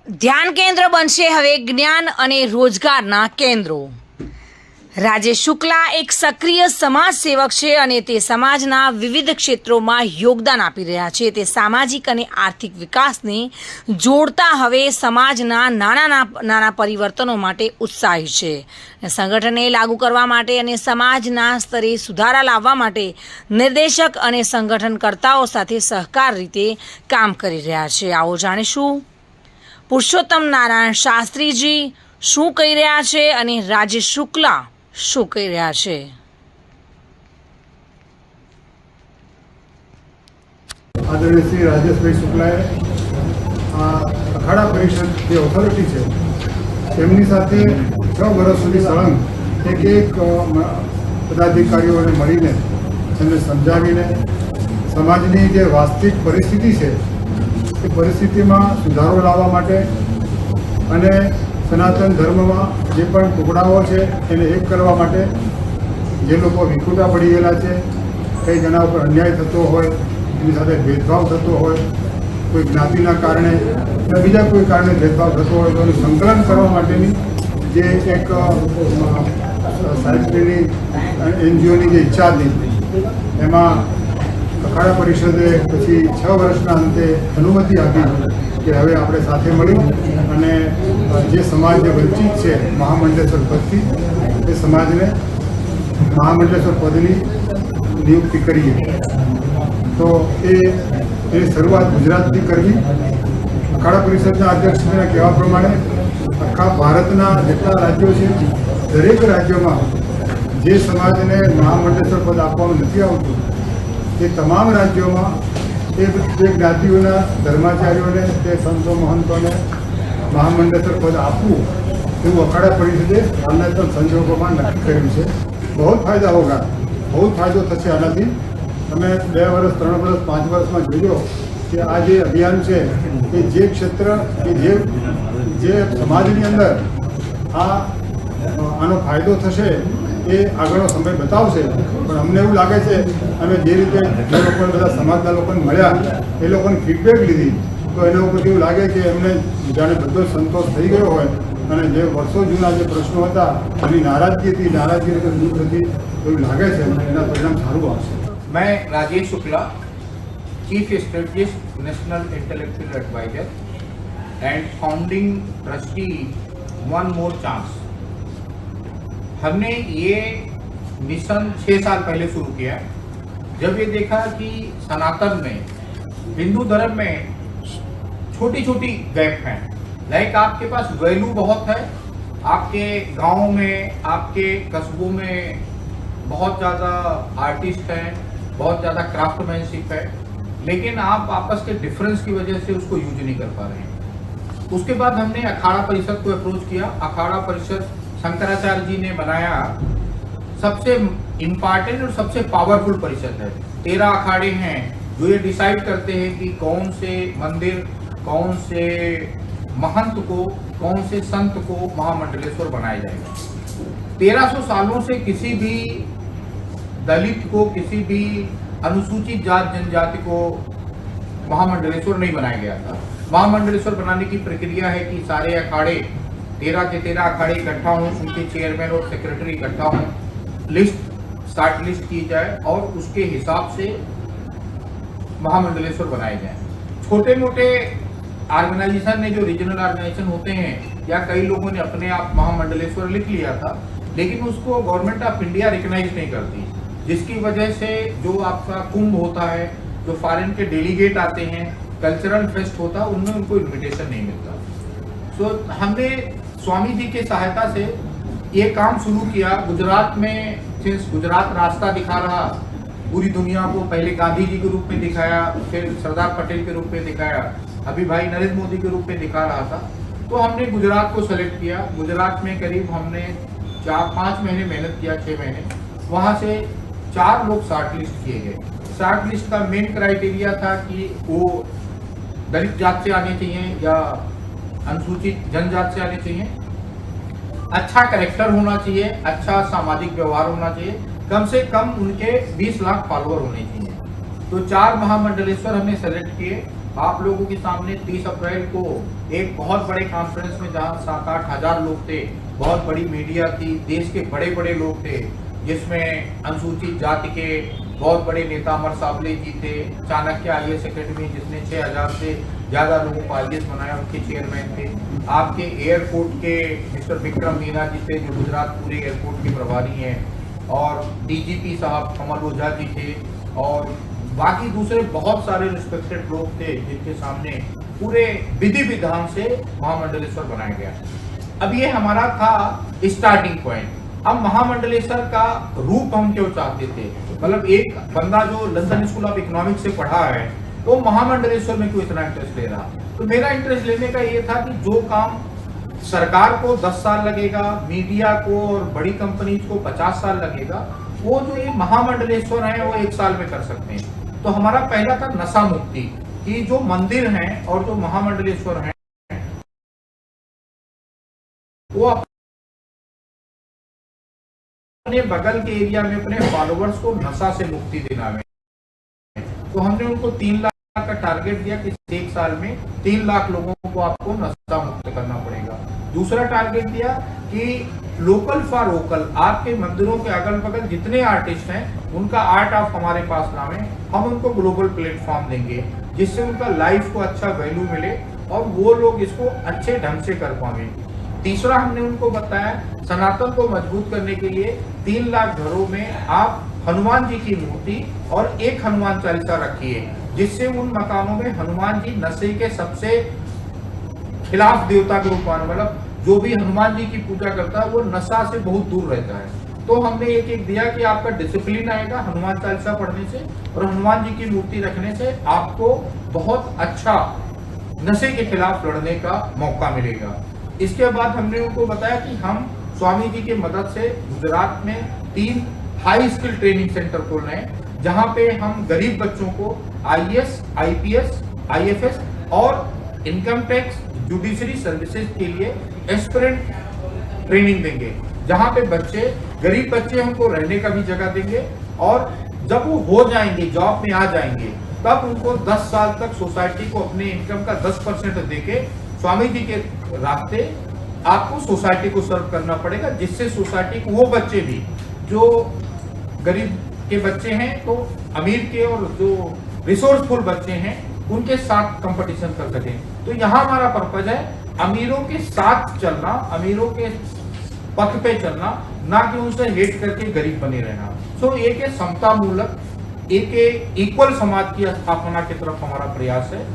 ધ્યાન કેન્દ્ર બનશે હવે જ્ઞાન અને રોજગારના કેન્દ્રો। રાજેશ શુક્લા એક સક્રિય સમાજ સેવક છે અને તે સમાજના વિવિધ ક્ષેત્રોમાં યોગદાન આપી રહ્યા છે। તે સામાજિક અને આર્થિક વિકાસને જોડતા હવે સમાજના નાના પરિવર્તનો માટે ઉત્સાહી છે। સંગઠનને લાગુ કરવા માટે અને સમાજના સ્તરે સુધારા લાવવા માટે નિર્દેશક અને સંગઠનકર્તાઓ સાથે સહકાર રીતે કામ કરી રહ્યા છે। આવો જાણીશું પુરુષોત્તમ નારાયણ શાસ્ત્રીજી શું કહી રહ્યા છે અને રાજેશ શુક્લા શું કહી રહ્યા છે। આદરણીય શ્રી રાજેશભાઈ શુક્લાએ અખાડા પરિષદ જે ઓથોરિટી છે તેમની સાથે 6 વર્ષ સુધી સળંગ એક પદાધિકારીઓને મળીને એમને સમજાવીને સમાજની જે વાસ્તવિક પરિસ્થિતિ છે એ પરિસ્થિતિમાં સુધારો લાવવા માટે અને સનાતન ધર્મમાં જે પણ ટુકડાઓ છે એને એક કરવા માટે, જે લોકો વિખૂટા પડી ગયેલા છે, કંઈ જેના ઉપર અન્યાય થતો હોય, એની સાથે ભેદભાવ થતો હોય, કોઈ જ્ઞાતિના કારણે કે બીજા કોઈ કારણે ભેદભાવ થતો હોય તો એનું સંકલન કરવા માટેની જે એક સાહિત્યની એનજીઓની જે ઈચ્છા હતી એમાં અખાડા પરિષદે પછી 6 વર્ષના અંતે અનુમતિ આપી કે હવે આપણે સાથે મળી અને જે સમાજ જે વંચિત છે મહામંડલેશ્વર પદથી એ સમાજને મહામંડલેશ્વર પદની નિયુક્તિ કરીએ। તો એ શરૂઆત ગુજરાતથી કરવી। અખાડા પરિષદના અધ્યક્ષના કહેવા પ્રમાણે આખા ભારતના જેટલા રાજ્યો છે દરેક રાજ્યોમાં જે સમાજને મહામંડલેશ્વર પદ આપવાનું નથી આવતું એ તમામ રાજ્યોમાં તે જ્ઞાતિઓના ધર્માચાર્યોને, તે સંતો મહંતોને મહામંડલેશ્વર પદ આપવું એવું અખાડા પરિષદે હાલના સંજોગોમાં નક્કી કર્યું છે। બહુ ફાયદા હોગા, બહુ ફાયદો થશે આનાથી। તમે 2 વર્ષ, 3 વર્ષ, 5 વર્ષમાં જોજો કે આ જે અભિયાન છે એ જે ક્ષેત્ર કે જે સમાજની અંદર આનો ફાયદો થશે એ આગળનો સમય બતાવશે। પણ અમને એવું લાગે છે અમે જે રીતે જે લોકો બધા સમાજના લોકોને મળ્યા એ લોકોની ફીડબેક લીધી તો એના ઉપરથી એવું લાગે કે એમને જાણે બધો સંતોષ થઈ ગયો હોય અને જે વર્ષો જૂના જે પ્રશ્નો હતા એની નારાજગી રીતે દૂર થતી એવું લાગે છે। એના પરિણામ સારું આવશે। मैं Rajesh Shukla, chief strategist, national intellectual advisor and founding trustee one more chance. हमने ये मिशन 6 साल पहले शुरू किया जब ये देखा कि सनातन में, हिंदू धर्म में छोटी छोटी गैप हैं। लाइक आपके पास वैल्यू बहुत है, आपके गांव में, आपके कस्बों में बहुत ज़्यादा आर्टिस्ट हैं, बहुत ज़्यादा क्राफ्टमैनशिप है, लेकिन आप आपस के डिफरेंस की वजह से उसको यूज नहीं कर पा रहे हैं। उसके बाद हमने अखाड़ा परिषद को अप्रोच किया। अखाड़ा परिषद शंकराचार्य जी ने बनाया सबसे इम्पॉर्टेंट और सबसे पावरफुल परिषद है। 13 अखाड़े हैं जो ये डिसाइड करते हैं कि कौन से मंदिर, कौन से महंत को, कौन से संत को महामंडलेश्वर बनाया जाएगा। 1300 सालों से किसी भी दलित को, किसी भी अनुसूचित जात जनजाति को महामंडलेश्वर नहीं बनाया गया था। महामंडलेश्वर बनाने की प्रक्रिया है कि सारे अखाड़े 13 के 13 अखाड़े इकट्ठा हों, उनके चेयरमैन और सेक्रेटरी इकट्ठा हों, स्टार्ट लिस्ट की जाए और उसके हिसाब से महामंडलेश्वर बनाए जाए। छोटे मोटे ऑर्गेनाइजेशन ने, जो रीजनल ऑर्गेनाइजेशन होते हैं, या कई लोगों ने अपने आप महामंडलेश्वर लिख लिया था, लेकिन उसको गवर्नमेंट ऑफ इंडिया रिकग्नाइज नहीं करती, जिसकी वजह से जो आपका कुंभ होता है, जो फॉरेन के डेलीगेट आते हैं, कल्चरल फेस्ट होता है, उनमें उनको इन्विटेशन नहीं मिलता। सो हमने स्वामी जी की सहायता से ये काम शुरू किया। गुजरात में, सिंस गुजरात रास्ता दिखा रहा पूरी दुनिया को, पहले गांधी जी के रूप में दिखाया, फिर सरदार पटेल के रूप में दिखाया, अभी भाई नरेंद्र मोदी के रूप में दिखा रहा था, तो हमने गुजरात को सेलेक्ट किया। गुजरात में करीब हमने 4-5 महीने मेहनत किया, 6 महीने। वहाँ से 4 लोग शॉर्ट लिस्ट किए गए। शॉर्ट लिस्ट का मेन क्राइटेरिया था कि वो दलित जात से आने चाहिए या अनुसूचित जनजात से आने चाहिए, अच्छा कैरेक्टर होना चाहिए, अच्छा सामाजिक व्यवहार होना चाहिए, कम से कम उनके 20 लाख फॉलोअर होने चाहिए। तो 4 महामंडलेश्वर हमने सेलेक्ट किए आप लोगों के सामने 30 अप्रैल को एक बहुत बड़े कॉन्फ्रेंस में जहां 7-8 हजार लोग थे, बहुत बड़ी मीडिया थी, देश के बड़े बड़े लोग थे, जिसमें अनुसूचित जाति के बहुत बड़े नेता अमर साबले जी थे, चाणक्य IAS एकेडमी जिसने 6000 से ज्यादा लोगों को IAS बनाया, उनके चेयरमैन थे। आपके एयरपोर्ट के मिस्टर विक्रम मीना जी थे, जो गुजरात पूरे एयरपोर्ट के प्रभारी हैं, और DGP साहब कमल ओझा जी थे, और बाकी दूसरे बहुत सारे रिस्पेक्टेड लोग थे, जिनके सामने पूरे विधि विधान से महामंडलेश्वर बनाया गया। अब ये हमारा था स्टार्टिंग पॉइंट। अब महामंडलेश्वर का रूप हम क्यों चाहते थे, मतलब एक बंदा जो लंदन स्कूल ऑफ इकोनॉमिक्स से पढ़ा है, वो महामंडलेश्वर में क्यों इतना इंटरेस्ट ले रहा। तो मेरा इंटरेस्ट लेने का ये था कि जो काम सरकार को 10 साल लगेगा, मीडिया को और बड़ी कंपनीज को 50 साल लगेगा, वो जो ये महामंडलेश्वर है वो 1 साल में कर सकते हैं। तो हमारा पहला था नशा मुक्ति, कि जो मंदिर हैं और जो महामंडलेश्वर हैं वो अपने बगल के एरिया में अपने फॉलोअर्स को नशा से मुक्ति देना है। तो हमने उनको 3 लाख का टारगेट दिया कि 1 साल में 3 लाख लोगों को आपको नशा मुक्त करना पड़ेगा। दूसरा टारगेट दिया कि लोकल फॉर वोकल, आपके मंदिरों के अगल बगल जितने आर्टिस्ट हैं उनका आर्ट आप हमारे पास लावें, हम उनको ग्लोबल प्लेटफॉर्म देंगे, जिससे उनका लाइफ को अच्छा वैल्यू मिले और वो लोग इसको अच्छे ढंग से कर पाएंगे। तीसरा हमने उनको बताया सनातन को मजबूत करने के लिए 3 लाख घरों में आप हनुमान जी की मूर्ति और एक हनुमान चालीसा रखिए, जिससे उन मकानों में हनुमान जी नशे के सबसे खिलाफ देवता के रूप में, मतलब जो भी हनुमान जी की पूजा करता है वो नशा से बहुत दूर रहता है। तो हमने एक दिया कि आपका डिसिप्लिन आएगा हनुमान चालीसा पढ़ने से, और हनुमान जी की मूर्ति रखने से आपको बहुत अच्छा नशे के खिलाफ लड़ने का मौका मिलेगा। इसके बाद हमने उनको बताया कि हम स्वामी जी की मदद से गुजरात में 3 हाई स्किल ट्रेनिंग सेंटर खोल रहे हैं, जहां पे हम गरीब बच्चों को IAS, IPS, IFS और इनकम टैक्स जुडिशरी सर्विसेज के लिए एस्पिरेंट ट्रेनिंग देंगे, जहां पे बच्चे, गरीब बच्चे हमको रहने का भी जगह देंगे, और जब वो हो जाएंगे, जॉब में आ जाएंगे, तब उनको 10 साल तक सोसाइटी को अपने इनकम का 10% देके स्वामी जी के रास्ते आपको सोसाइटी को सर्व करना पड़ेगा, जिससे सोसाइटी को वो बच्चे भी जो गरीब के बच्चे हैं तो अमीर के और जो रिसोर्सफुल बच्चे हैं उनके साथ कंपटीशन कर सकें। तो यहाँ हमारा पर्पज है अमीरों के साथ चलना, अमीरों के पथ पे चलना, ना कि उनसे हेट करके गरीब बने रहना। सो एक समता मूलक, एक इक्वल समाज की स्थापना की तरफ हमारा प्रयास है।